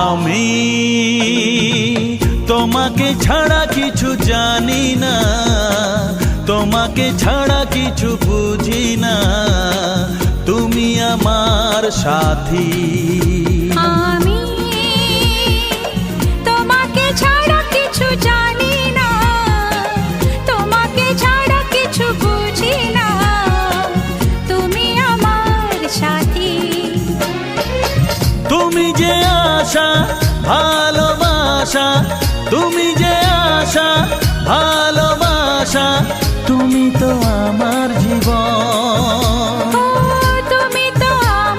আমি তোমাকে ছাড়া কিছু জানি না, তোমাকে ছাড়া কিছু বুঝি না, তুমি আমার সাথী। আমি তোমাকে ছাড়া কিছু জানি না, তোমাকে ছাড়া কিছু বুঝি না, তুমি আমার সাথী। তুমি যে আশা ভালোবাসা, তুমি যে আশা ভালোবাসা, তুমি তো আমার জীবন।